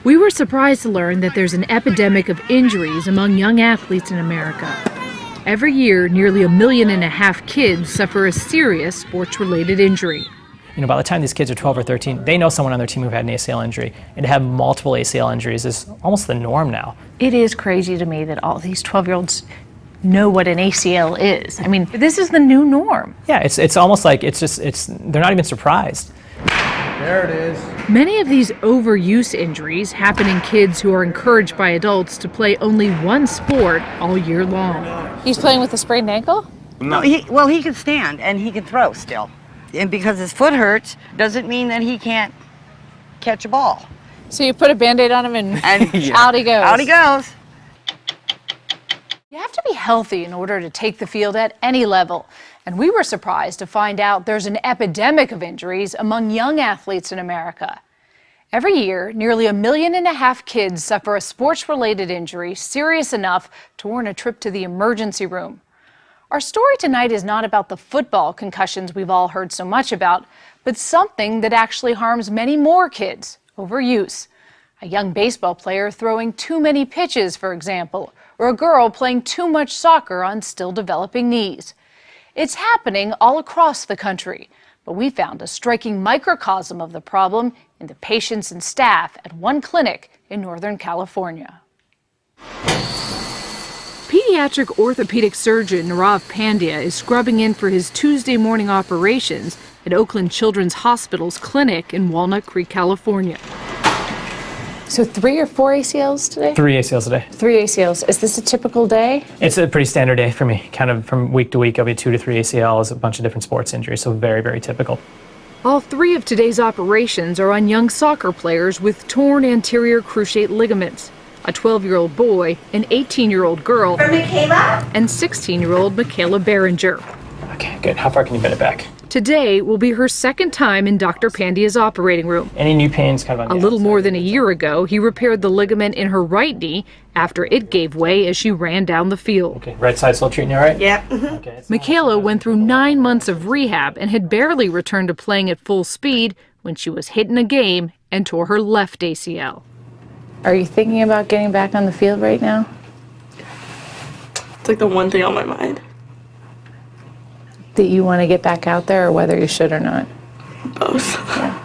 We were surprised to learn that there's an epidemic of injuries among young athletes in America. Every year, nearly 1.5 million kids suffer a serious sports-related injury. By the time these kids are 12 or 13, they know someone on their team who had an ACL injury. And to have multiple ACL injuries is almost the norm now. It is crazy to me that all these 12-year-olds know what an ACL is. I mean, this is the new norm. Yeah, it's almost like they're not even surprised. There it is. Many of these overuse injuries happen in kids who are encouraged by adults to play only one sport all year long. He's playing with a sprained ankle? No, he can stand and he can throw still. And because his foot hurts doesn't mean that he can't catch a ball. So you put a Band-Aid on him and out he goes. Out he goes. You have to be healthy in order to take the field at any level. And we were surprised to find out there's an epidemic of injuries among young athletes in America. Every year, nearly 1.5 million kids suffer a sports-related injury serious enough to warrant a trip to the emergency room. Our story tonight is not about the football concussions we've all heard so much about, but something that actually harms many more kids: overuse. A young baseball player throwing too many pitches, for example, or a girl playing too much soccer on still developing knees. It's happening all across the country, but we found a striking microcosm of the problem in the patients and staff at one clinic in Northern California. Pediatric orthopedic surgeon Nirav Pandya is scrubbing in for his Tuesday morning operations at Oakland Children's Hospital's clinic in Walnut Creek, California. So 3 or 4 ACLs today? 3 ACLs a day. 3 ACLs. Is this a typical day? It's a pretty standard day for me. Kind of from week to week, I'll be 2 to 3 ACLs, a bunch of different sports injuries, so very, very typical. All 3 of today's operations are on young soccer players with torn anterior cruciate ligaments: a 12-year-old boy, an 18-year-old girl, and 16-year-old Michaela Behringer. Okay, good. How far can you bend it back? Today will be her second time in Dr. Pandya's operating room. Any new pains kind of on A little more than a year ago, he repaired the ligament in her right knee after it gave way as she ran down the field. Okay, right side still treating you all right? Yeah. Okay. Michaela went through 9 months of rehab and had barely returned to playing at full speed when she was hit in a game and tore her left ACL. Are you thinking about getting back on the field right now? It's like the one thing on my mind. That you want to get back out there, or whether you should or not? Both. Yeah.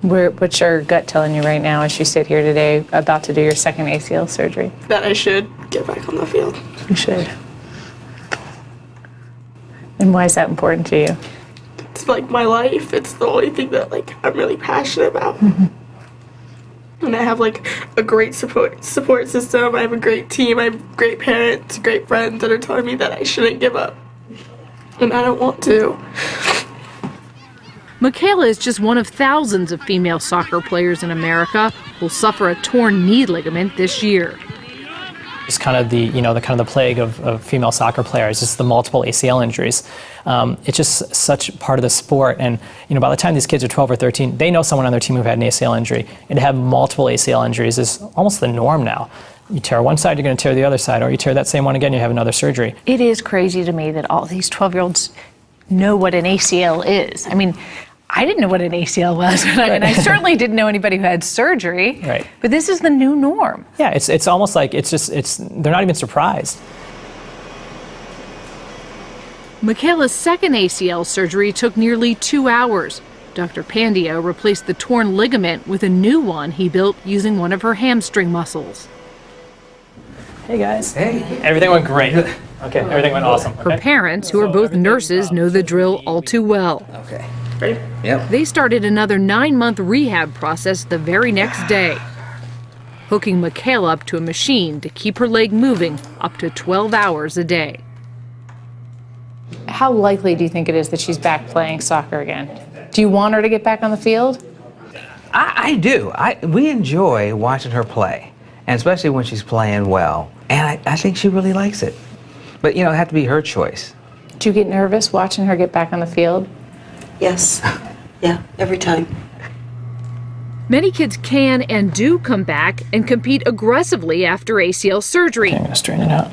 What's your gut telling you right now as you sit here today about to do your second ACL surgery? That I should get back on the field. You should. And why is that important to you? It's like my life. It's the only thing that I'm really passionate about. Mm-hmm. And I have a great support system. I have a great team. I have great parents, great friends that are telling me that I shouldn't give up. And I don't want to. Michaela is just one of thousands of female soccer players in America who'll suffer a torn knee ligament this year. It's kind of the plague of female soccer players, just the multiple ACL injuries. It's just such part of the sport, and by the time these kids are 12 or 13, they know someone on their team who had an ACL injury, and to have multiple ACL injuries is almost the norm now. You tear one side, you're going to tear the other side, or you tear that same one again, you have another surgery. It is crazy to me that all these 12-year-olds know what an ACL is. I mean, I didn't know what an ACL was, and I certainly didn't know anybody who had surgery. Right. But this is the new norm. Yeah, it's almost like they're not even surprised. Michaela's second ACL surgery took nearly 2 hours. Dr. Pandya replaced the torn ligament with a new one he built using one of her hamstring muscles. Hey guys. Hey. Everything went great. Okay, everything went awesome. Her Okay? parents, who are both nurses, know the drill all too well. Okay. Right? Yep. They started another 9-month rehab process the very next day, hooking Michaela up to a machine to keep her leg moving up to 12 hours a day. How likely do you think it is that she's back playing soccer again? Do you want her to get back on the field? I do. We enjoy watching her play, and especially when she's playing well. And I think she really likes it. But, it had to be her choice. Do you get nervous watching her get back on the field? Yes. Yeah, every time. Many kids can and do come back and compete aggressively after ACL surgery. Okay, I'm going to straighten it out.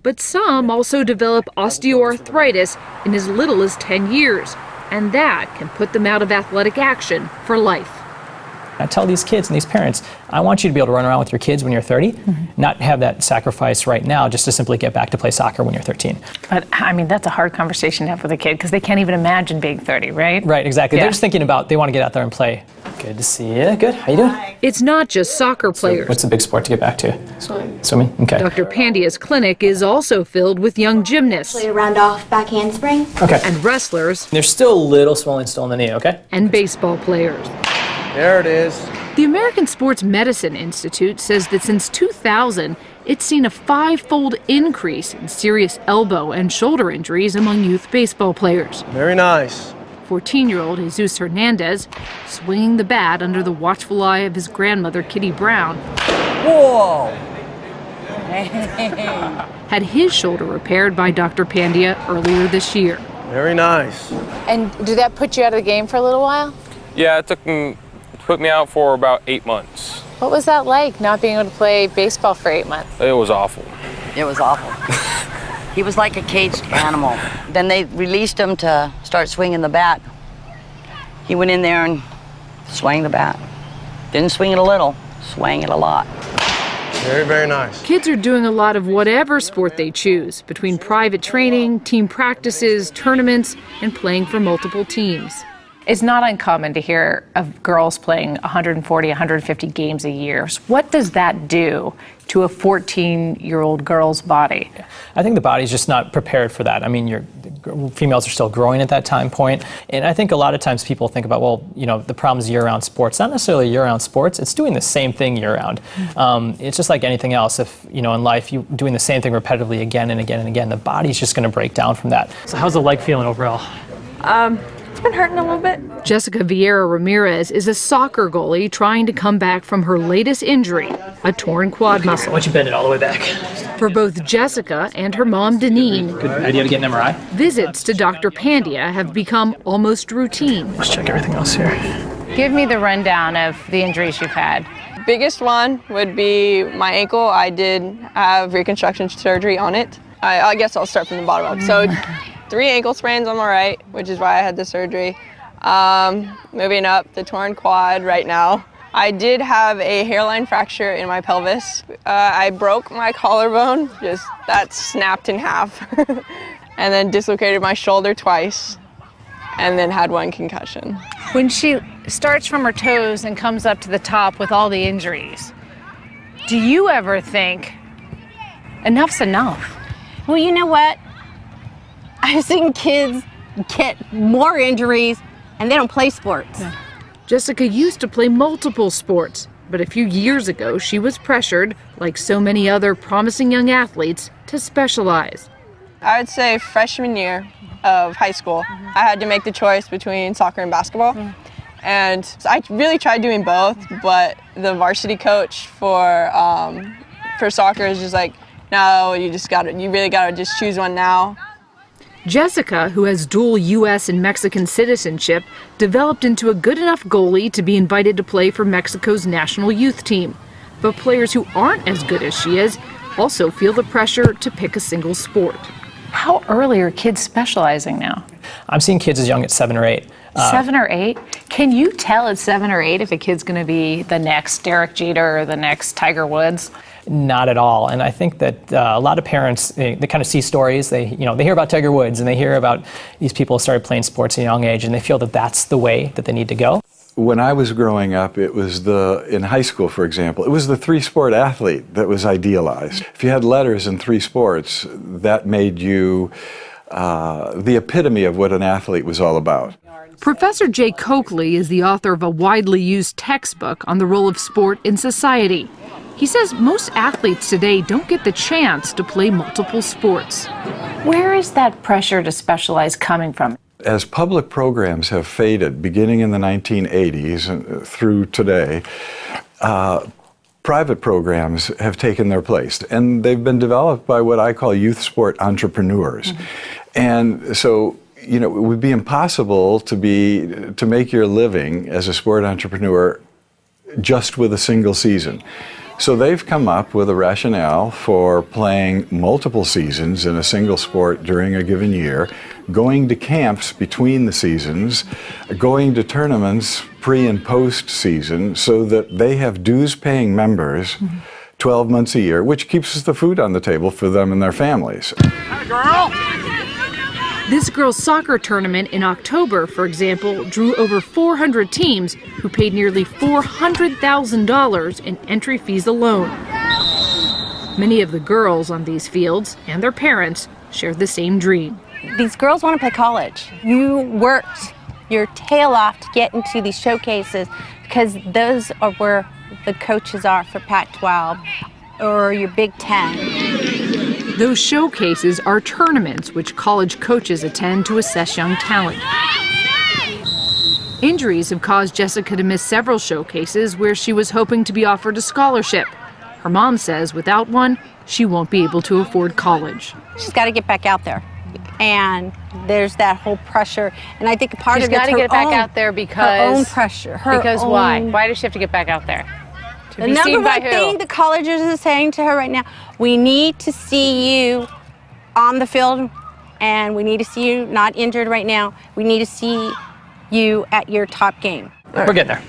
But some also develop osteoarthritis in as little as 10 years, and that can put them out of athletic action for life. I tell these kids and these parents, I want you to be able to run around with your kids when you're 30, not have that sacrifice right now just to simply get back to play soccer when you're 13. But I mean, that's a hard conversation to have with a kid because they can't even imagine being 30, right? Right, exactly. Yeah. They're just thinking about, they want to get out there and play. Good to see you. Good. How you doing? It's not just soccer players. What's the big sport to get back to? Swimming. Okay. Dr. Pandya's clinic is also filled with young gymnasts A round off back handspring. Okay. and wrestlers There's still a little swelling still in the knee, okay? and baseball players. There it is. The American Sports Medicine Institute says that since 2000, it's seen a 5-fold increase in serious elbow and shoulder injuries among youth baseball players. Very nice. 14-year-old Jesus Hernandez, swinging the bat under the watchful eye of his grandmother, Kitty Brown, Whoa! had his shoulder repaired by Dr. Pandya earlier this year. Very nice. And did that put you out of the game for a little while? Yeah, it put me out for about 8 months. What was that like, not being able to play baseball for 8 months? It was awful. It was awful. He was like a caged animal. Then they released him to start swinging the bat. He went in there and swung the bat. Didn't swing it a little, swang it a lot. Very, very nice. Kids are doing a lot of whatever sport they choose, between private training, team practices, tournaments, and playing for multiple teams. It's not uncommon to hear of girls playing 140, 150 games a year. So what does that do to a 14-year-old girl's body? I think the body's just not prepared for that. I mean, females are still growing at that time point. And I think a lot of times people think about, well, you know, the problem is year-round sports. Not necessarily year-round sports. It's doing the same thing year-round. It's just like anything else. If, you know, in life, you're doing the same thing repetitively again and again and again, the body's just going to break down from that. So how's the leg feeling overall? It's been hurting a little bit. Jessica Vieira Ramirez is a soccer goalie trying to come back from her latest injury, a torn quad muscle. Why don't you bend it all the way back? For both Jessica and her mom, Deneen, Good idea to get an MRI? visits to Dr. Pandya have become almost routine. Let's check everything else here. Give me the rundown of the injuries you've had. Biggest one would be my ankle. I did have reconstruction surgery on it. I guess I'll start from the bottom up. So 3 ankle sprains on my right, which is why I had the surgery. Moving up, the torn quad right now. I did have a hairline fracture in my pelvis. I broke my collarbone, just that snapped in half. And then dislocated my shoulder twice, and then had 1 concussion. When she starts from her toes and comes up to the top with all the injuries, do you ever think, enough's enough? Well, you know what? I've seen kids get more injuries and they don't play sports. Jessica used to play multiple sports, but a few years ago she was pressured, like so many other promising young athletes, to specialize. I would say freshman year of high school, I had to make the choice between soccer and basketball. And I really tried doing both, but the varsity coach for soccer is just like, no, you really gotta just choose one now. Jessica, who has dual U.S. and Mexican citizenship, developed into a good enough goalie to be invited to play for Mexico's national youth team. But players who aren't as good as she is also feel the pressure to pick a single sport. How early are kids specializing now? I'm seeing kids as young as 7 or 8. 7 or 8? Can you tell at 7 or 8 if a kid's going to be the next Derek Jeter or the next Tiger Woods? Not at all. And I think that a lot of parents, they kind of see stories. They hear about Tiger Woods and they hear about these people who started playing sports at a young age, and they feel that that's the way that they need to go. When I was growing up, it was in high school, for example, it was the 3-sport athlete that was idealized. If you had letters in 3 sports, that made you the epitome of what an athlete was all about. Professor Jay Coakley is the author of a widely used textbook on the role of sport in society. He says most athletes today don't get the chance to play multiple sports. Where is that pressure to specialize coming from? As public programs have faded, beginning in the 1980s and through today, private programs have taken their place, and they've been developed by what I call youth sport entrepreneurs. And so, it would be impossible to make your living as a sport entrepreneur just with a single season. So they've come up with a rationale for playing multiple seasons in a single sport during a given year, going to camps between the seasons, going to tournaments pre and post season, so that they have dues paying members 12 months a year, which keeps the food on the table for them and their families. This girls' soccer tournament in October, for example, drew over 400 teams who paid nearly $400,000 in entry fees alone. Many of the girls on these fields and their parents share the same dream. These girls want to play college. You worked your tail off to get into these showcases because those are where the coaches are for Pac-12 or your Big Ten. Those showcases are tournaments which college coaches attend to assess young talent. Injuries have caused Jessica to miss several showcases where she was hoping to be offered a scholarship. Her mom says without one, she won't be able to afford college. She's got to get back out there. And there's that whole pressure. And I think part She's of it's got to her get back own, out there because... her own pressure. Because why? Why does she have to get back out there? To The be number seen by one who? thing the colleges are saying to her right now, we need to see you on the field, and we need to see you not injured right now. We need to see you at your top game. We're getting there.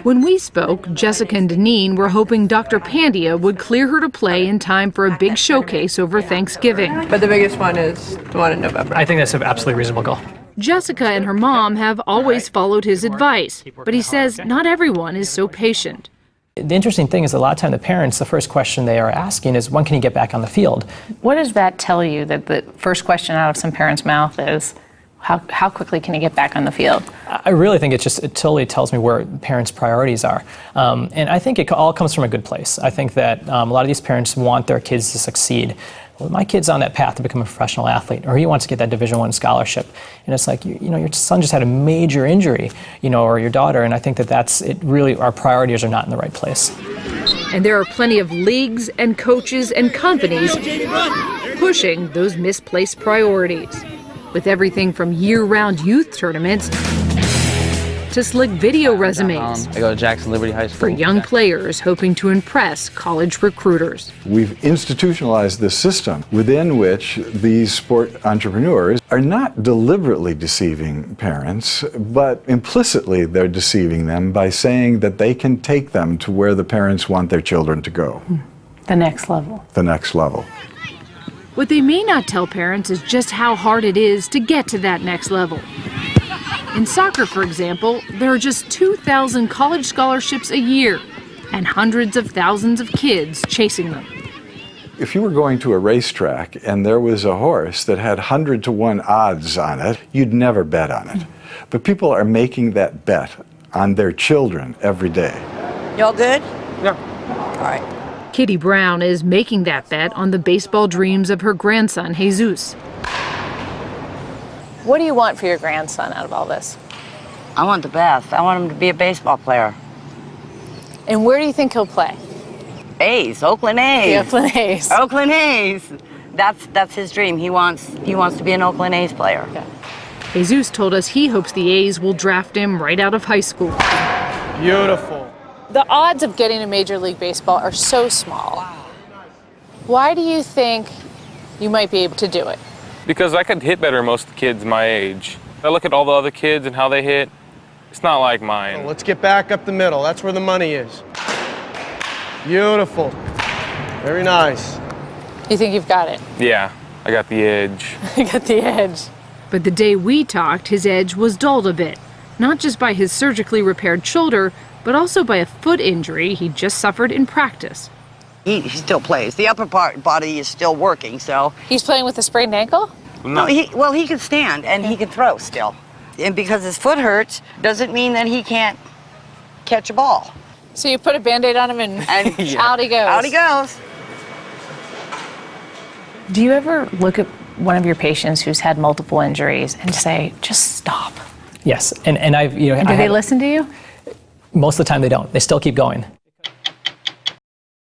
When we spoke, Jessica and Deneen were hoping Dr. Pandya would clear her to play in time for a big showcase over Thanksgiving. But the biggest one is the one in November. I think that's an absolutely reasonable goal. Jessica and her mom have always followed his advice, but he says not everyone is so patient. The interesting thing is a lot of time the parents, the first question they are asking is, when can you get back on the field? What does that tell you, that the first question out of some parents' mouth is, how quickly can you get back on the field? I really think it totally tells me where parents' priorities are. And I think it all comes from a good place. I think that a lot of these parents want their kids to succeed. Well, my kid's on that path to become a professional athlete, or he wants to get that Division I scholarship. And it's like, you know, your son just had a major injury, you know, or your daughter, and I think that's it. Really, our priorities are not in the right place. And there are plenty of leagues and coaches and companies pushing those misplaced priorities, with everything from year-round youth tournaments to slick video resumes I go to Jackson Liberty High School. for young players hoping to impress college recruiters. We've institutionalized this system within which these sport entrepreneurs are not deliberately deceiving parents, but implicitly they're deceiving them by saying that they can take them to where the parents want their children to go. The next level. The next level. What they may not tell parents is just how hard it is to get to that next level. In soccer, for example, there are just 2,000 college scholarships a year and hundreds of thousands of kids chasing them. If you were going to a racetrack and there was a horse that had 100-to-1 odds on it, you'd never bet on it. But people are making that bet on their children every day. Y'all good? Yeah. All right. Kitty Brown is making that bet on the baseball dreams of her grandson, Jesus. What do you want for your grandson out of all this? I want the best. I want him to be a baseball player. And where do you think he'll play? A's, Oakland A's. The Oakland A's. Oakland A's. That's his dream. He wants to be an Oakland A's player. Okay. Jesus told us he hopes the A's will draft him right out of high school. Beautiful. The odds of getting to Major League Baseball are so small. Why do you think you might be able to do it? Because I could hit better than most of the kids my age. I look at all the other kids and how they hit. It's not like mine. Let's get back up the middle. That's where the money is. Beautiful. Very nice. You think you've got it? Yeah, I got the edge. You got the edge. But the day we talked, his edge was dulled a bit. Not just by his surgically repaired shoulder, but also by a foot injury he just suffered in practice. He still plays. The upper body is still working, so. He's playing with a sprained ankle? No, he can stand and he can throw still. And because his foot hurts, doesn't mean that he can't catch a ball. So you put a Band-Aid on him and out he goes. Out he goes. Do you ever look at one of your patients who's had multiple injuries and say, just stop? Yes, and I've, you know. And do they listen to you? Most of the time they don't. They still keep going.